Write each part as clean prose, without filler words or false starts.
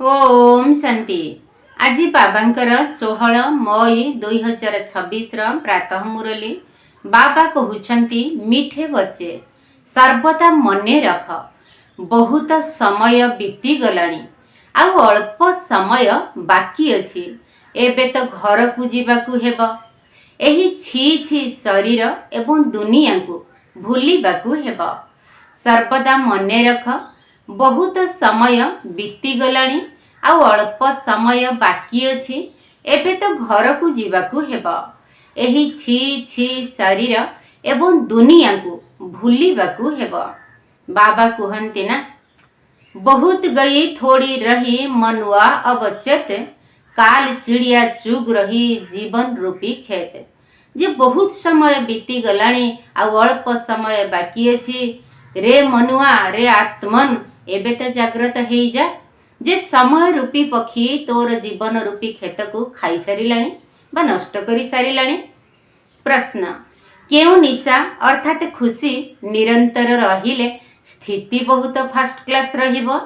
ओम शांति। आज बाबांकर 16 मई 2026 प्रातः मुरली बाबा कहउछंती मीठे बच्चे सर्वदा मने रख बहुत समय बीती गलानी आउ अल्प समय बाकी अछि एबे तो घर को जीवाकू हेब एही छी छी शरीर एवं दुनिया को भूलिबाकू हेब सर्वदा मने रख बहुत समय बीती गलानी आउ अल्प समय बाकी अछि एबे तो घर को जीवाकू हेब एही छी छी शरीर एवं दुनिया को भूलिबाकू हेब। बाबा कहते ना बहुत गई थोड़ी रही मनुआ अब चेत काल चिड़िया चुग रही जीवन रूपी खेत जे बहुत समय बीती गलानी आउ अल्प समय बाकी अछि रे मनुआ रे आत्मन एबे तो जाग्रत हो जा जे समय रूपी पक्षी तोर जीवन रूपी खेत को खाई सारिलाणी बा नष्ट करी सारिलाणी। प्रश्न केउ निशा अर्थात खुशी निरंतर रहिले स्थिति बहुत फास्ट क्लास रहिबो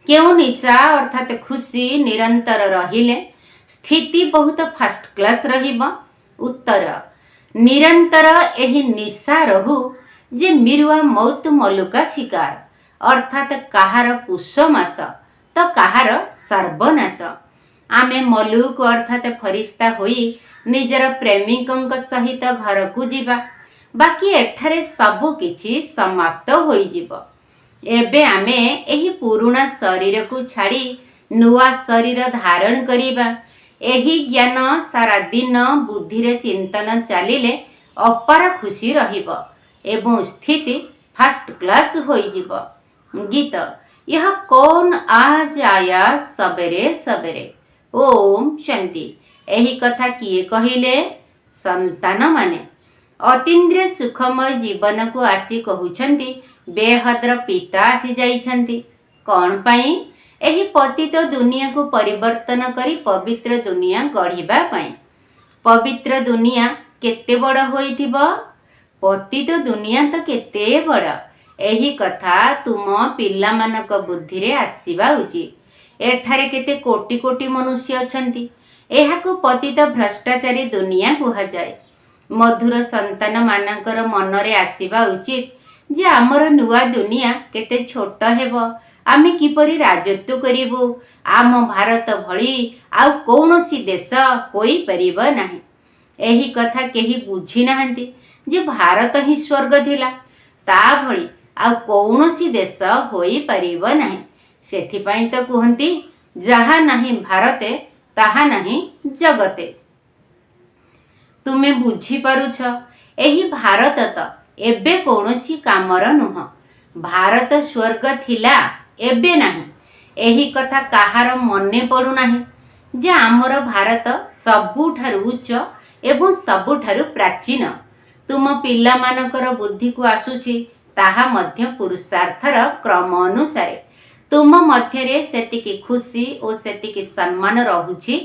केउ निशा अर्थात खुशी निरंतर रहिले स्थिति बहुत फास्ट क्लास रहिबो। उत्तर निरंतर एही निशा रहू जे मिरुआ मौत मलुका शिकार अर्थात कहार पुष मास तो कहार सर्वनाश आमे मलुक अर्थात फरिश्ता होई निजर प्रेमिकंक सहित घर को जीवा बाकी एठारे सबु किछि समाप्त होई जीव एबे आमे एही पुरुणा शरीर को छाड़ी नुआ शरीर धारण करिबा एही ज्ञान सारा दिन बुद्धि रे चिंतन चलिले अपार खुशी रहिबो एवं स्थिति फास्ट क्लास होई जीव। गीत यह कौन आज आया सबेरे सबेरे। ओम शांति। एही कथा किए कहिले संतान माने अतीन्द्रिय सुखमय जीवन को आसी कहउछंती बेहद्र पिता आसी जाइछंती कौन पाई एही पतित दुनिया को परिवर्तन करी पवित्र दुनिया गढ़िबा पाई। पवित्र दुनिया केते बड़ होइथिबो पतित दुनिया तो केते बड़ एही कथा तुम पिला मानक बुद्धि रे आसीबा उचित। एठारे केते कोटि कोटि मनुष्य अछंती एहाको पतित भ्रष्टाचारी दुनिया कुहा जाए। मधुर संतान मानकर मन रे आसीबा उचित जे आमर नुआ दुनिया केते छोट हेबो आमे किपरि राजत्व करिबु आम भारत भली आउ कौनसी देश होई परिबो नाही। एही कथा केही बुझी नाहंती जे भारत ही स्वर्ग थिला ता भली आउ कौनसी देश होई परिबो नाही सेथिपाई तो कहंती जहा नहीं भारते ताहा नहीं जगते। तुमे बुझी पारुछ एही भारत तो एबे कौनसी कामर नुह भारत स्वर्ग थिला एबे नाही एही कथा काहार मने पड़ू नाही जे आमर भारत सबुठारु उच्च एवं सबुठारु प्राचीन तुम पिला मानकर बुद्धि को आसुछि ताहा मध्य पुरुषार्थर क्रम अनुसारे तुम मध्यरे सेतिकी खुशी और सेतिकी सम्मान रहुछि।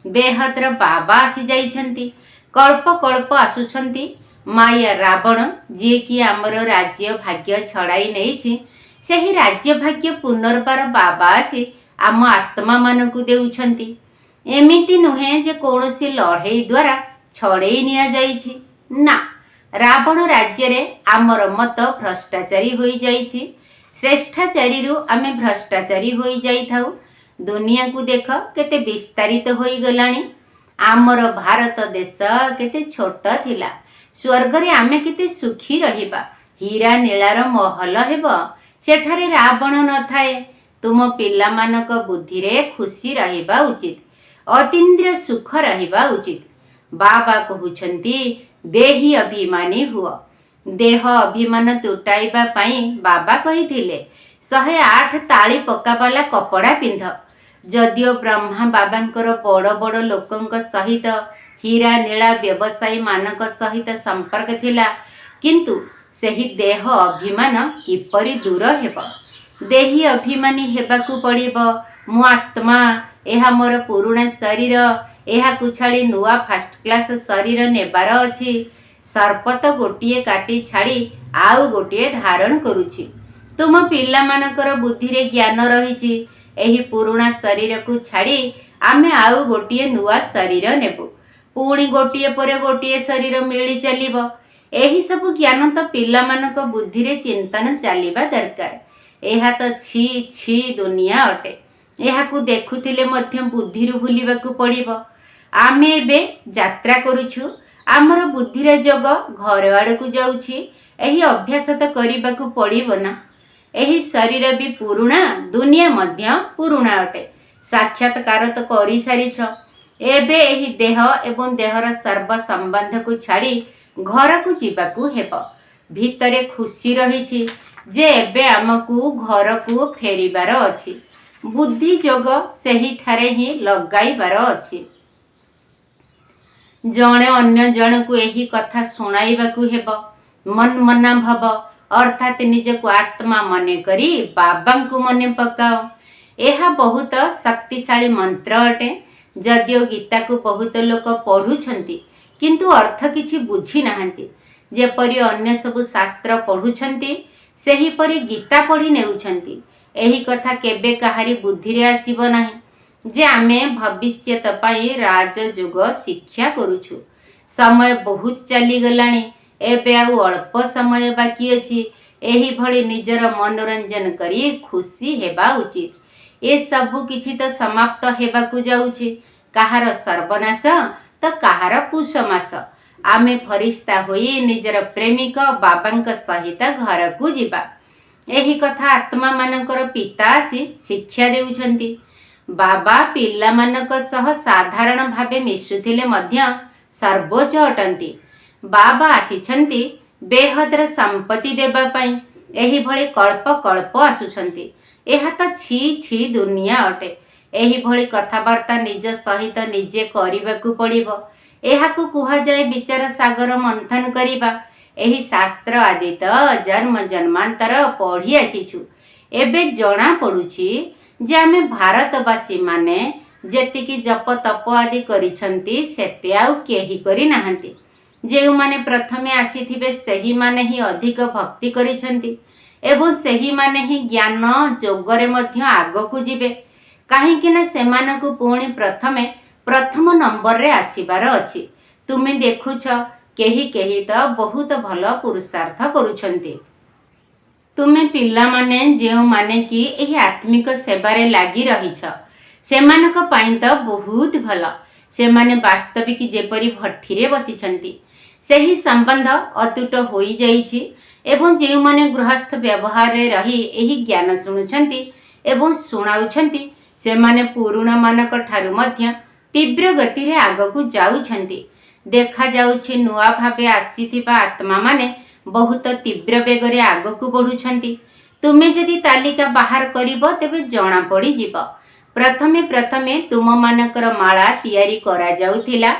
बेहद्र बाबा आसी जाइछंती कल्प कल्प आसुछंती माया रावण जे कि आमर राज्य भाग्य छड़ाई नेइछि सेही राज्य भाग्य पुनर्बार बाबा आसी आम आत्मा मानकु देउछंती एमिति नुहे जे कौनसी लड़ाई द्वारा छड़ेई निया जाइछि ना रावण राज्य रे आमर मत भ्रष्टाचारी होई जाइछि श्रेष्ठाचारी रु आमे भ्रष्टाचारी होई जाई थाउ दुनिया को देख केते विस्तारित होई गलानी आमर भारत देश केते छोट थिला स्वर्ग रे आमे केते सुखी रहिबा हीरा नीलार महल हेबो सेठारे रावण न थाए तुम पिला मानक बुद्धि रे खुशी रहिबा उचित अतीन्द्रिय सुख रहिबा उचित। बाबा कहउछंती देही अभिमानी हुआ देह अभिमान तुटाइबा पाई बाबा कहिथिले 108 ताली पकाबाला कपड़ा पिंध जदियो ब्रह्मा बाबांकर बड़ बड़ लोकंक सहित हीरा नीला व्यवसायी मानक सहित संपर्क थिला किंतु सेही देह अभिमान किपरि दूर हेब देही अभिमानी हेबाकू पड़िबो मु आत्मा एहा मोर पुरुणा शरीर एहा कुछाड़ी नुआ फास्ट क्लास शरीर नेबार अछि सर्पत गोटिए काटी छाड़ी आउ गोटिए धारण करुछि तुम पिला मानकर बुद्धि रे ज्ञान रहिछि एही पुरुणा शरीर को छाड़ी आमे आउ गोटिए नुआ शरीर नेबु, पुणी गोटिए परे गोटिए शरीर मिली चलिबो। एही सब ज्ञान तो पिलामानक बुद्धि रे चिंतन चलिबा दरकार। एहा तो छी छी दुनिया अटे। एहाकू देखुथिले मध्य बुद्धिरु भूलिबाकू पड़िबो। आमे एबे यात्रा करूछु, आमर बुद्धिरे जोग घर आड़कू जाउछि। एही अभ्यास तो करिबाकू पड़िबो ना। एही शरीर भी पुरुणा, दुनिया मध्य पुरुणा अटे। साक्षात्कार तो करि सारिछ। एबे एही देह एवं देहर सर्व संबंध को छाड़ी घर को जीवाकू हेबो। भितरे खुशी रहिछि जे एबे आमकू घर को फेरिबार अछि। बुद्धि जोग सेही ठारे ही लगाइबार अछि। जणे अन्य जन को एही कथा सुनाइबाकू हेबो। मन मना भव अर्थात निजको आत्मा मने करी बाबांकू मने पकाओ। एहा बहुत शक्तिशाली मंत्र अटे। जदियो गीता को बहुत लोक पढ़ुछंती किंतु अर्थ किछि बुझी नाहंती। जेपरि अन्य सब शास्त्र पढ़ुछंती सेही परि गीता पढ़ी नेउछंती। एही कथा केबे कहारी बुद्धि रे आसीबो नाही जे आमे भविष्यत पाई राजयोग शिक्षा करूछु। समय बहुत चली गलानी, एबे आउ अल्प समय बाकी अछि। एही भली निजर मनोरंजन करी खुशी हेबा उचित। ए सबु किछि तो समाप्त हेबाकू जाउछि। काहार सर्वनाश तो काहार पुषमास। आमे फरिश्ता होई निजर प्रेमिक बाबांक सहित घर को जिबा। एही कथा आत्मा मानकर पिता आसी शिक्षा देउछंती। बाबा पिला मानक सह साधारण भावे मिशुथिले मध्य सर्वोच्च अटंती। बाबा आसीछंती बेहदर संपत्ति देबा पई। एही भली कल्प कल्प आसुछंती। एहा तो छी छी दुनिया अटे। एही भली कथाबार्ता निज सहित निजे करिबाकू पड़िबो। एहाकू कुहा जाय विचार सागर मंथन करिबा। एही शास्त्र आदि तो जन्म जन्मांतर पढ़ी आसीछु। एबे जना पड़ुछि जे आमे भारतवासी माने जेतिकी जप तप आदि करिछंती सेते आउ केही करि नाहंती। जेउ माने प्रथमे आसीथिबे सेही माने ही अधिक भक्ति करिछंती एवं सेही माने ही ज्ञान जोगरे मध्य आगकू जिबे। काहेकि ना सेमानकू पुणी प्रथम नंबर रे आसीबार अछि। तुमे देखुछ केही केही तो बहुत भल पुरुषार्थ करुछंती। तुमे पिला माने जेउ माने कि एही आत्मिक सेवारे लागी रहिछ सेमानक पाई तो बहुत भल। सेमाने वास्तविक जेपरि भट्ठीरे बसिछंती सेही संबंध अतुट होई जाइछि एवं जेउ माने गृहस्थ व्यवहार रे रही एही ज्ञान शुणुछंती एवं शुणाउछंती सेमाने पुरुणा मानक ठारु मध्य तीव्र गति रे आगकू जाउछंती। देखा जाउछि नुआ भावे आसीथिबा आत्मा माने बहुत तीव्र बेगरे आगकू बढ़ुछंती। तुमे जदि तालिका बाहर करिबो तेबे जणा पड़ी जिवो। प्रथमे प्रथमे तुम मानकर माला तियारी करा जाउथिला,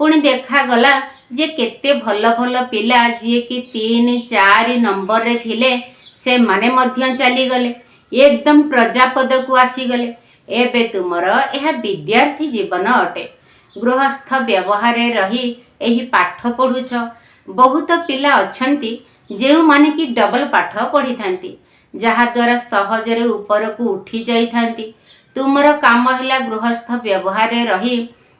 पुणी देखा गला जे केते भल भल पिला जिए कि 3-4 नंबर रे थिले से माने मध्य चली गले, एकदम प्रजापद को आसी गले। एबे तुमर एहा विद्यार्थी जीवन अटे। गृहस्थ व्यवहार रही एही पाठ पढ़ुछ। बहुत पिला अछंती जेउ माने कि डबल पाठ पढ़ी थांती जहा द्वारा सहजरे ऊपर को उठी जाई थांती। तुमर काम हैला गृहस्थ व्यवहार रही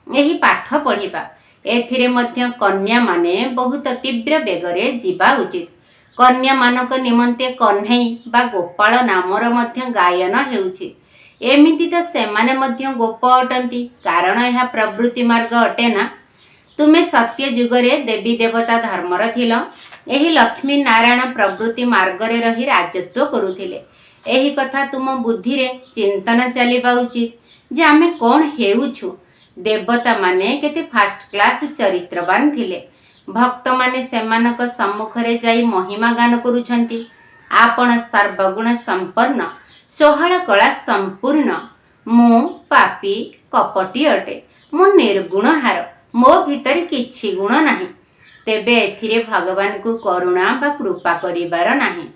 एही पाठ पढ़िबा। एथिरे मध्य कन्या माने बहुत तीव्र बेगरे जीवा उचित। कन्या मानक निमंते कन्हई बा गोपाल नामर मध्य गायन हेउछि। एमिति तो सेमाने मध्य गोप अटंती कारण यह प्रवृत्ति मार्ग अटे ना। तुमे सत्य जुगरे देवी देवता धर्मर थिल। एही लक्ष्मी नारायण प्रवृत्ति मार्ग रे रही राजत्व करुथिले। एही कथा तुम बुद्धि रे चिंतन चलिबा उचित जे आमे कोन हेउछु। देवता माने केते फर्स्ट क्लास चरित्रवान थिले। भक्त माने सेमानक सम्मुख रे जाई महिमा गान करुछंती। आपण सर्वगुण संपन्न सोहळ कला संपूर्ण। मु पापी कपटी अटे, मु निर्गुण हार, मो भितर किछि गुण नाही। तेबे एथिरे भगवान को करुणा बा कृपा करिबार नाही।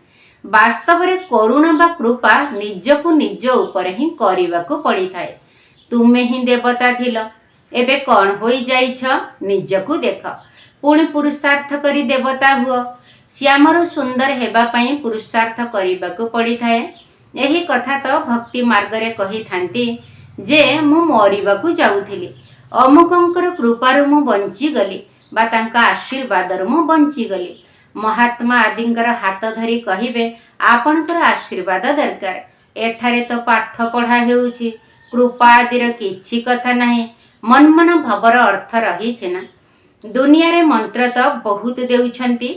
वास्तव रे करुणा बा कृपा निजको निज ऊपर ही करिबाकू पड़ी थाए। तुमे ही देवता थिल, एबे कौन होई जाइछ निजकू देख। पुणी पुरुषार्थ करी देवता हुओ। श्यामर सुंदर हेबा पई पुरुषार्थ करिबाकू पड़ी थाए। यही कथा तो भक्ति मार्गरे कही थांती जे मु मरिबाकू जाउथिली, अमुकंकर कृपारु मु बंची गली बा तांका आशीर्वादरु मु बंची गली। महात्मा आदिंकर हाथ धरी कहिबे आपणकर आशीर्वाद दरकार। एठारे तो पाठ पढ़ा हेउछि, कृपा आदिर किछि कथा नाही। मन मन भवर अर्थ रही ना। दुनिया रे मंत्र तो बहुत देउछंती,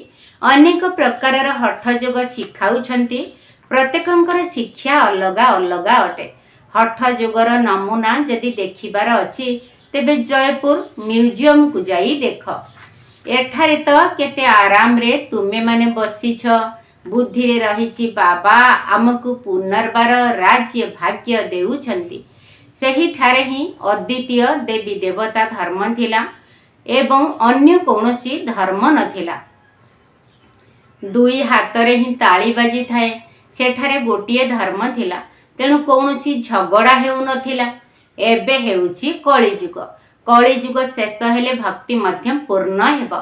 अनेक प्रकारर हठ जोग शिखाउछंती। प्रत्येकंकर शिक्षा अलगा अलगा अटे। हठ जोगर नमूना जदि देखिबार अछि तेबे जयपुर म्यूजियम को जाई देख। एठारे तो केते आराम रे तुमे माने बसीछ, बुद्धि रे रहिछि बाबा आमको पुनर्बार राज्य भाग्य देउछंती। सही ठारे ही अद्वितीय देवी देवता धर्म थिला एवं अन्य कौनसी धर्म नथिला। दुई हातरे ही ताली बाजी थाए। सेठारे गोटिए धर्म थिला, तेणु कौनसी झगड़ा हेउ नथिला। एबे हेउछि कलिजुग। कलिजुग शेष हेले भक्ति मध्यम पूर्ण हेब।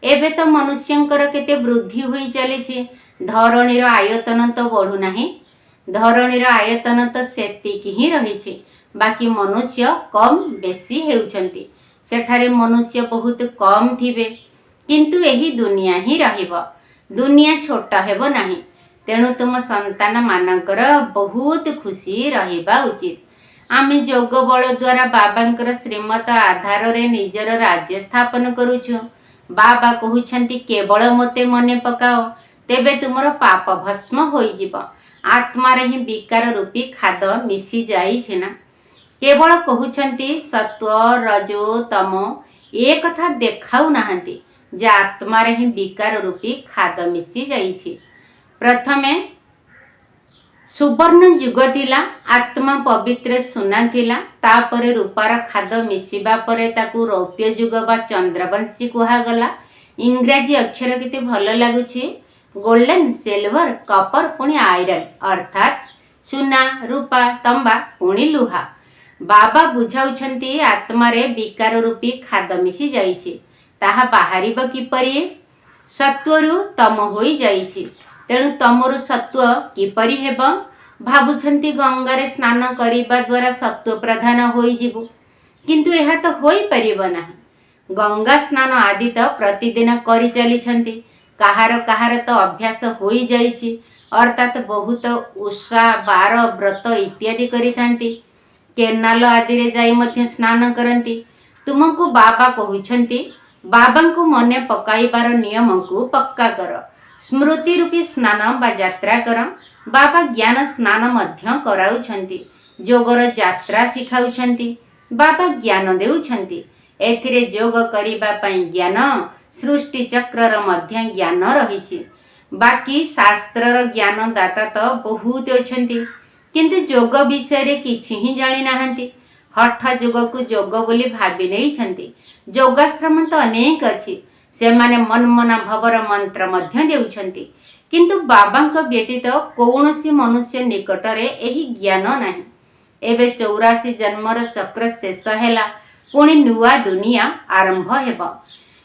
एबे तो मनुष्यंकर केते वृद्धि होई चलीछि, धरणीर आयतन तो बढ़ु नाही। धरणीर आयतन तो सेतिकी ही रहिछि, बाकी मनुष्य कम बेसी हेउछंती। सेठारे मनुष्य बहुत कम थिबे, किंतु एही दुनिया ही रहिब। दुनिया छोटा हेबो नाही। तेणु तुम संतान मानकर बहुत खुशी रहिबा उचित। आमे जोग बल द्वारा बाबांकर श्रीमत आधार रे निजर राज्य स्थापन करूछु। बाबा कहउछंती केवल मते मने पकाओ, तेबे तुमर पाप भस्म होई जिवो। आत्मा रे ही विकार रूपी खाद मिसी जाई छेना। केवल कहउछंती सत्व रजो तमो ए कथा देखाउ नाहंती जे आत्मा रे ही विकार रूपी खाद मिसी जाई छी। प्रथमे सुवर्ण युग थिला, आत्मा पवित्र सुना थिला। तापरे रूपार खाद मिसिबा परे ताकू रौप्य युग बा चंद्रवंशी कुहा गला। इंग्राजी अक्षर केते भल लागुछि, गोल्डन सिल्वर कपर पुणी आयरन, अर्थात सुना रूपा तंबा पुणी लुहा। बाबा बुझाउछंती आत्मा रे विकार रूपी खाद मिसी जाईछि, ताहा बाहरिब किपरि? सत्वरु तम होई जाईछि। तेणु तमरु सत्व किपरि हेब? भाबुछंती गंगारे स्नान करिबा द्वारा सत्व प्रधान होई जिवु, किंतु एहा तो होई परिबो नाही। गंगा स्नान आदि तो प्रतिदिन करि चलिछंती, काहार काहार तो अभ्यास होई जाईछि, अर्थात बहुत उषा बार व्रत इत्यादि करिथांती। केनाल आदि रे जाई मध्य स्नान करंती। तुमको बाबा कहउछंती बाबांको मने पकाइबार नियम को पक्का कर। स्मृति रूपी स्नान बा यात्रा कर। बाबा ज्ञान स्नान मध्य कराउछंती, जोगर यात्रा सिखाउछंती। बाबा ज्ञान देउछंती। एथिरे जोग करिबा पई ज्ञान, सृष्टि चक्रर मध्य ज्ञान रहिछि। बाकी शास्त्रर ज्ञान दाता तो बहुत अछंती, किंतु जोग विषय रे किछि ही जानि नाहंती। हठ जोग को जोग बोली भाबी नै छंती। जोगाश्रम तो अनेक अछि, सेमाने मनमना भवर मंत्र मध्य देउछंती, किंतु बाबांक व्यतीत कौनसी मनुष्य निकटरे एही ज्ञान नाही। एबे 84 जन्मर चक्र शेष हेला, पुणी नुआ दुनिया आरंभ हेब।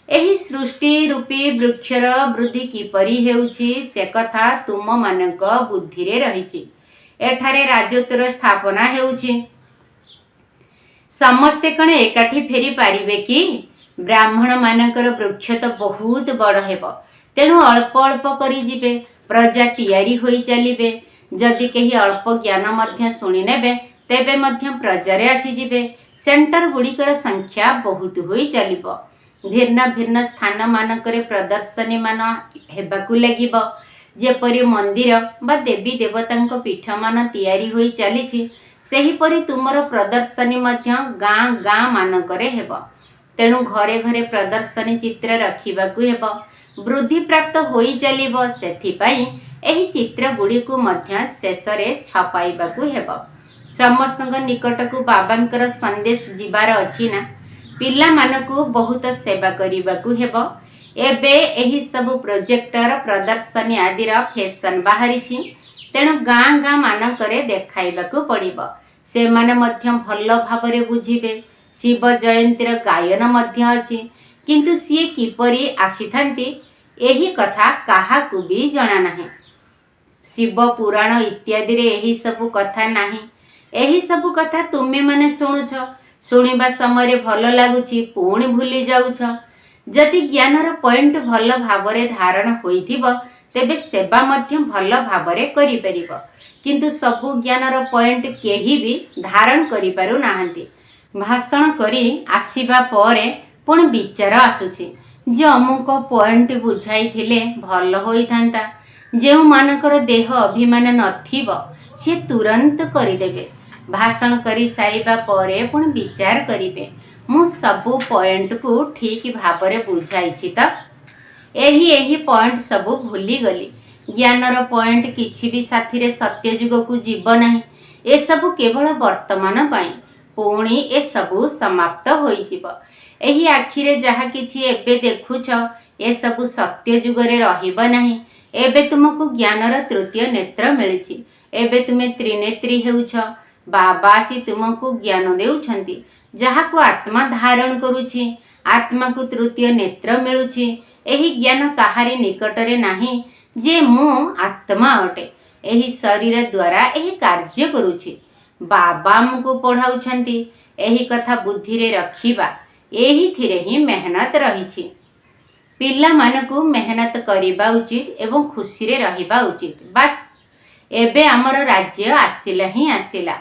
एही सृष्टि रूपी वृक्षर वृद्धि किपरि हेउछि से कथा तुम मानक बुद्धि रे रहिछि। एठारे राजत्वर स्थापना हेउछि। समस्ते कणे एकाठी फेरी पारिबे कि? ब्राह्मण मानकर वृक्ष तो बहुत बड़ हेब, तेणु अल्प अल्प करी जिबे, प्रजा तैयारी होई चलिबे। जदि केही अल्प ज्ञान मध्य शुणी नेबे, तेबे मध्य प्रजारे आसी जिबे। सेंटर गुड़िकर संख्या बहुत होई चलिबो। भिन्न भिन्न स्थान मानकरे प्रदर्शनी मान हेबाकू लागिबो। जेपरि मंदिर बा देवी देवतांक पीठ मान तैयारी होई चलिछि, सेहीपरि तुमर प्रदर्शनी मध्य गाँ गाँ मानकरे हेब। तेणु घरे घरे प्रदर्शनी चित्र रखिबाकू हेब। वृद्धि प्राप्त होई चलिबो, सेथिपाई एही चित्र गुड़िकू मध्य शेषरे छपाइबाकू हेब। समस्तଙ୍କ निकटकू बाबांकर संदेश जिबार अछि ना। पिला मानकू बहुत सेवा करिबाकू हेब। एबे एही सब प्रोजेक्टर प्रदर्शनी आदिर फैशन बाहरिछि, तेणु गाँ गाँ मानकरे देखाइबाकू पड़िबो। से माने मध्य भल भाबरे बुझिबे। शिव जयंतीर गायन मध्य अछि, किंतु सीए किपरि आसीथांती एही कथा काहाकू भी जणा नाही। शिव पुराण इत्यादि रे एही सबु कथा नाही। एही सबु कथा तुमे माने शुणुछ, शुणिबा समय भल लागुछि पुणी भूली जाउछ। जदि ज्ञानर पॉइंट भल भावरे धारण होइथिबो तेबे सेवा मध्य भल भावरे करि परिबो, किंतु सबु ज्ञानर पॉइंट केही भी धारण करि पारु नाहंती। भाषण करी आसीबा परे पुणी विचार आसुछि जे अमुक पॉइंट बुझाई थिले भल होइथांता। जेउ मानकर देह अभिमान नथिबो से तुरंत करिदेबे। भाषण करी सारिबा परे पुणी विचार करिबे मु सबु पॉइंट को ठीक भावरे बुझाइछि त एही पॉइंट सबु भूली गली। ज्ञानर पॉइंट किछि भी साथी रे सत्य जुग को जीव नाही। ए सबु केवल वर्तमान पाई, पुणी ए सबु समाप्त होई जिवो। एही आखिरे जहा किछि एबे देखुछ ए सबु सत्य जुगरे रहिबो नाही। एबे तुमको ज्ञानर तृतीय नेत्र मिलिछि। एबे तुमे त्रिनेत्री हेउछ। बाबा आसी तुमको ज्ञान देउछंती, जहा को आत्मा धारण करुछि। आत्मा को तृतीय नेत्र मिलुछि। एही ज्ञान काहारी निकटरे नाही जे मु आत्मा अटे। एही शरीर द्वारा एही कार्य करुछि। बाबा हमको पढ़ाउछंती। एही कथा बुद्धि रे रखिबा, एही थिरे ही मेहनत रहिछि। पिला मानकु मेहनत करिबा उचित एवं खुशी रे रहिबा उचित। बस एबे हमर राज्य आसिला ही आसिला।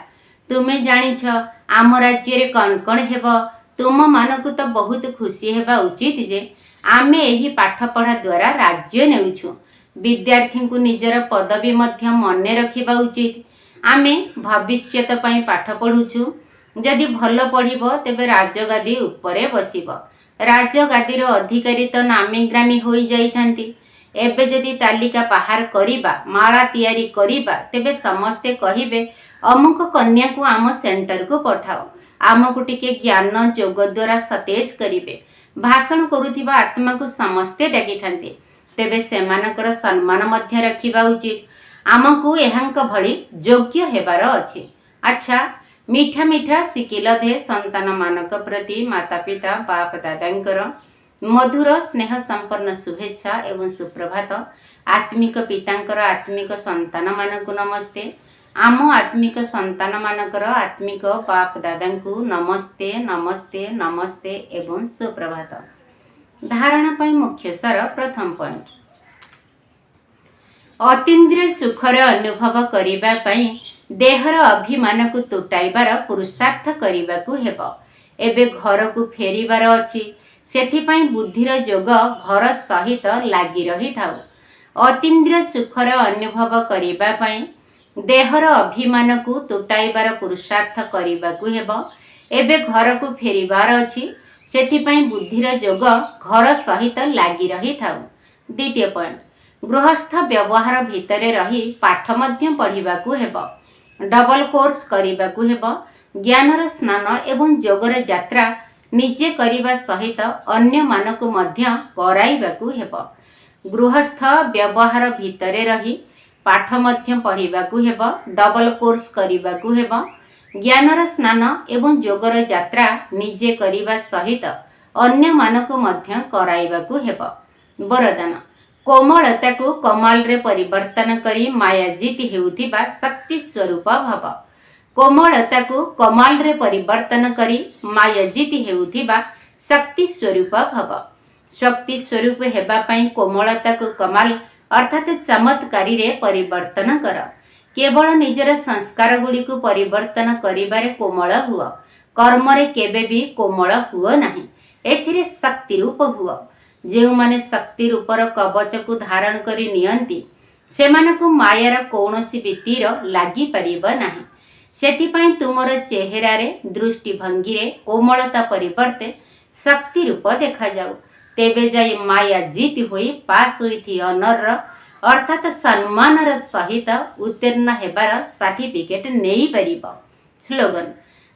तुमे जानिछ आम राज्य रे कण कण हेबो। तुम मानकु तो बहुत खुशी हेबा उचित जे आमे एही पाठ पढ़ा द्वारा राज्य नेउछु। विद्यार्थी को निजर पदवी मध्य मने रखिबा उचित। आमे भविष्यत पई पाठ पढ़ुछु। जदि भल पढ़िबो तेबे राजगादी उपरे बसिबो। राजगादी रो अधिकारी तो नामी ग्रामी होई जाइथांती। एबे जदि तालिका बाहर करिबा, माला तैयारी करिबा, तेबे समस्ते कहिबे अमुक कन्या को आम सेंटर को पठाओ। आमको टिके ज्ञान जोग द्वारा सतेज करिबे। भाषण करुथिबा आत्मा को समस्ते डाकिथांती। तेबे सेमानकर सम्मान मध्य रखिबा उचित। आमको एहांक भଳି योग्य हेबार अछि। अच्छा, मीठा मीठा सिकिल दे संतान मानक प्रति माता पिता बाप दादांकर मधुर स्नेह संपन्न शुभेच्छा एवं सुप्रभात। आत्मिक पितांकर आत्मिक संतान मानकु नमस्ते। आम आत्मिक संतान मानकर आत्मिक बाप दादांकु नमस्ते नमस्ते नमस्ते एवं सुप्रभात। धारणा पाई मुख्य सार प्रथम पॉइंट, अतीन्द्रिय सुखर अनुभव करिबा पाई देहर अभिमान को तुटाइबार पुरुषार्थ करिबाकु हेबो। एबे घर को फेरिबार अछि, सेथिपाई बुद्धिर जोग घर सहित लागी रही थाउ। अतीन्द्रिय सुखर अनुभव करिबा पाई देहर अभिमान को तुटाइबार पुरुषार्थ करिबाकु हेबो। एबे घर को फेरिबार अछि, सेथिपाई बुद्धिर जोग घर सहित लागी रही थाउ। द्वितीय पॉइंट, गृहस्थ व्यवहार भितरे रही पाठ मध्य पढ़िबाकु हेबो। डबल कोर्स करिबाकु हेबो। ज्ञानर स्नान एवं जोगर यात्रा निजे करिबा सहित अन्य मानकु मध्य कराइबाकु हेबो। गृहस्थ व्यवहार भितरे रही पाठ मध्य पढ़िबाकु हेबो। डबल कोर्स करिबाकु हेबो। ज्ञानर स्नान एवं जोगर यात्रा निजे करिबा सहित अन्य मानकु मध्य कराइबाकु हेबो। वरदान, कोमलता को कमाल रे परिवर्तन करी माया जीति हेउथिबा शक्ति स्वरूप भव। कोमलता को कमाल रे परिवर्तन करी माया जीति हेउथिबा शक्ति स्वरूप भव। शक्ति स्वरूप हेबा पई कोमलता को कमाल अर्थात चमत्कारी रे परिवर्तन कर। केवल निजर संस्कार गुड़ी को परिवर्तन करिबारे कोमल हुआ। कर्म रे केबे भी कोमल हुआ नहीं। एथिरे शक्ति रूप हुआ। जेउ माने शक्ति रूपर कवच को धारण करी नियंती सेमानकु मायार कौनसी भी तीर लागी परिब नाही। सेथिपाई तुमर चेहरा रे दृष्टि भंगी रे कोमलता परिवर्ते शक्ति रूप देखा जाऊ। तेबे जाई माया जीत होई पास होई अनर अर्थात सम्मानर सहित उत्तीर्ण हेबार सर्टिफिकेट नेई परिब। स्लोगन,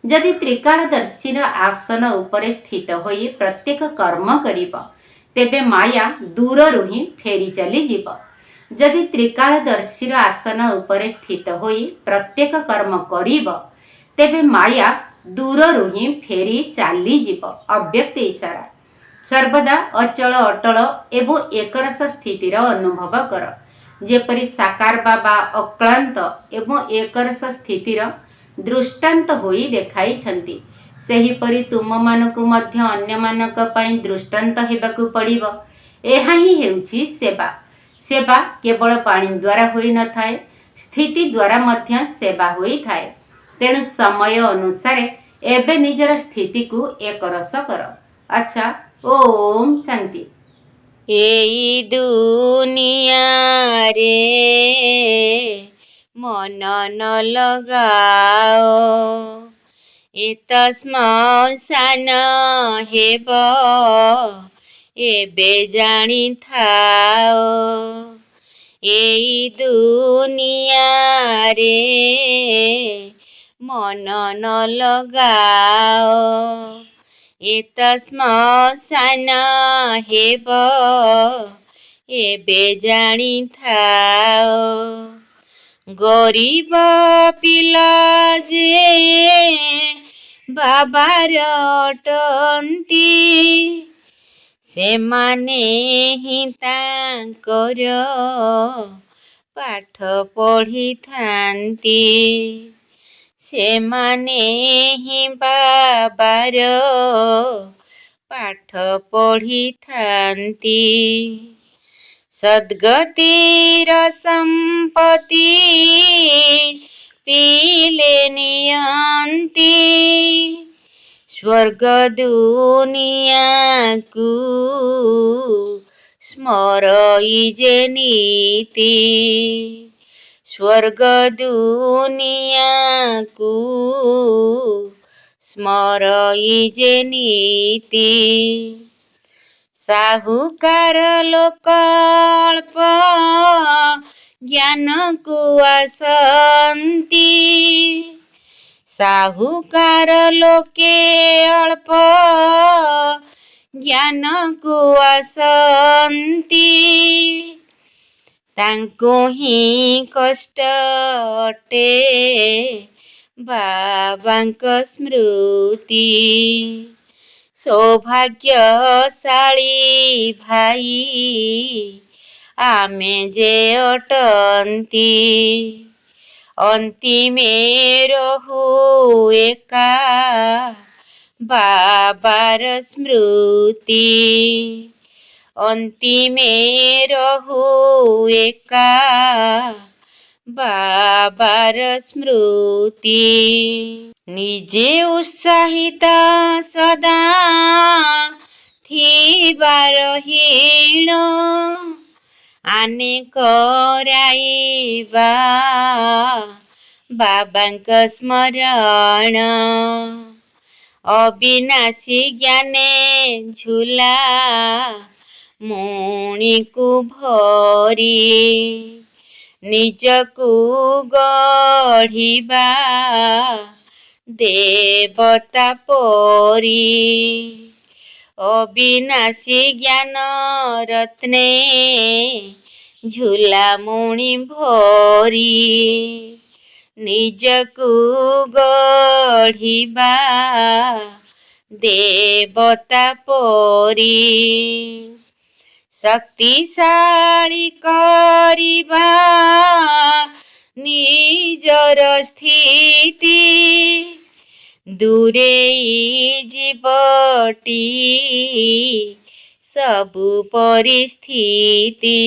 जदि त्रिकालदर्शीर आसन उपरे स्थित होई प्रत्येक कर्म करिब तेबे माया दूररु ही फेरी चली जीव। जदि त्रिकालदर्शीर आसन उपरे स्थित होई प्रत्येक कर्म करिब तेबे माया दूररु ही फेरी चली जीव। अव्यक्त इशारा, सर्वदा अचल अटल एवं एकरस स्थितिर अनुभव कर। ଯେପରି ସାକାର ବାବା ଅକ୍ଳାନ୍ତ ଏବଂ ଏକରସ ସ୍ଥିତିର ଦୃଷ୍ଟାନ୍ତ ହୋଇ ଦେଖାଇଛନ୍ତି, ସେହିପରି ତୁମମାନଙ୍କୁ ମଧ୍ୟ ଅନ୍ୟମାନଙ୍କ ପାଇଁ ଦୃଷ୍ଟାନ୍ତ ହେବାକୁ ପଡ଼ିବ। ଏହା ହିଁ ହେଉଛି ସେବା। ସେବା କେବଳ ବାଣୀ ଦ୍ୱାରା ହୋଇନଥାଏ, ସ୍ଥିତି ଦ୍ୱାରା ମଧ୍ୟ ସେବା ହୋଇଥାଏ। ତେଣୁ ସମୟ ଅନୁସାରେ ଏବେ ନିଜର ସ୍ଥିତିକୁ ଏକରସ କର। ଆଚ୍ଛା, ଓମ୍ ଶାନ୍ତି। ଏଇ ଦୁନିଆରେ ମନ ନ ଲଗାଅ, ଏ ତ ଶ୍ମଶାନ ହେବ ଏବେ ଜାଣିଥାଅ। ଏଇ ଦୁନିଆରେ ମନ ନ ଲଗାଅ, ଏ ତ ଶ୍ମଶାନ ହେବ ଏବେ ଜାଣିଥାଅ। ଗରିବ ପିଲା ଯେ ବାବାର ଅଟନ୍ତି, ସେମାନେ ହିଁ ତାଙ୍କର ପାଠ ପଢ଼ିଥାନ୍ତି। ସେମାନେ ହିଁ ବାବାର ପାଠ ପଢ଼ିଥାନ୍ତି। ସଦ୍ଗତିର ସମ୍ପତ୍ତି ପିଲେ ନିଅନ୍ତି, ସ୍ୱର୍ଗ ଦୁନିଆକୁ ସ୍ମରଇ ଯେ ନୀତି। ସ୍ୱର୍ଗ ଦୁନିଆକୁ ସ୍ମରଇ ଯେ ନୀତି। ସାହୁକାର ଲୋକ ଅଳ୍ପ ଜ୍ଞାନକୁ ଆସନ୍ତି, ସାହୁକାର ଲୋକେ ଅଳ୍ପ ଜ୍ଞାନକୁ ଆସନ୍ତି। ତାଙ୍କୁ ହିଁ କଷ୍ଟ ଅଟେ ବାବାଙ୍କ ସ୍ମୃତି। ସୌଭାଗ୍ୟଶାଳୀ ଭାଇ ଆମେ ଯେ ଅଟନ୍ତି, ଅନ୍ତିମେ ରହୁ ଏକା ବାବାର ସ୍ମୃତି। ଅନ୍ତିମେ ରହୁ ଏକା ବାବାର ସ୍ମୃତି। ନିଜେ ଉତ୍ସାହିତ ସଦା ଥିବାର ହୀନ, ଆନେ କରାଇବା ବାବାଙ୍କ ସ୍ମରଣ। ଅବିନାଶୀ ଜ୍ଞାନେ ଝୁଲା ମୁଣିକୁ ଭରି, ନିଜକୁ ଗଢ଼ିବା ଦେବତା ପରି। ଅବିନାଶୀ ଜ୍ଞାନ ରତ୍ନେ ଝୁଲା ମୁଣି ଭରି, ନିଜକୁ ଗଢ଼ିବା ଦେବତା ପରି। ଶକ୍ତିଶାଳୀ କରିବା ନିଜର ସ୍ଥିତି, ଦୂରେଇ ଯିବଟି ସବୁ ପରିସ୍ଥିତି।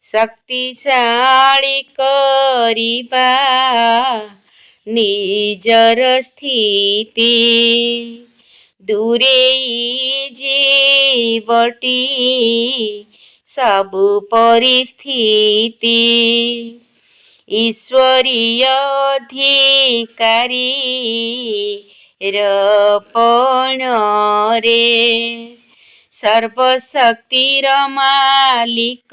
ଶକ୍ତିଶାଳୀ କରିବା ନିଜର ସ୍ଥିତି, ଦୂରେଇ ଯିବଟି ସବୁ ପରିସ୍ଥିତି। ଈଶ୍ୱରୀୟ ଅଧିକାରୀର ପଣରେ ସର୍ବଶକ୍ତିର ମାଲିକ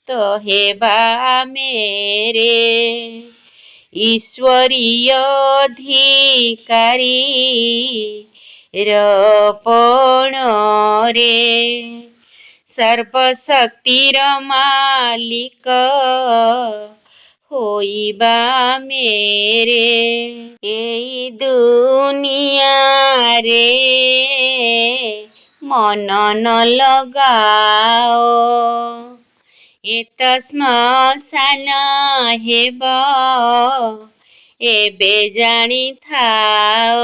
ତ ହେବା ମେରେ। ଈଶ୍ୱରୀୟ ଅଧିକାରୀର ପଣରେ ସର୍ବଶକ୍ତିର ମାଲିକ ହୋଇବା ମେରେ। ଏଇ ଦୁନିଆରେ ମନ ନ ଲଗାଅ, ଏ ତ ଶ୍ମଶାନ ହେବ ଏବେ ଜାଣିଥାଅ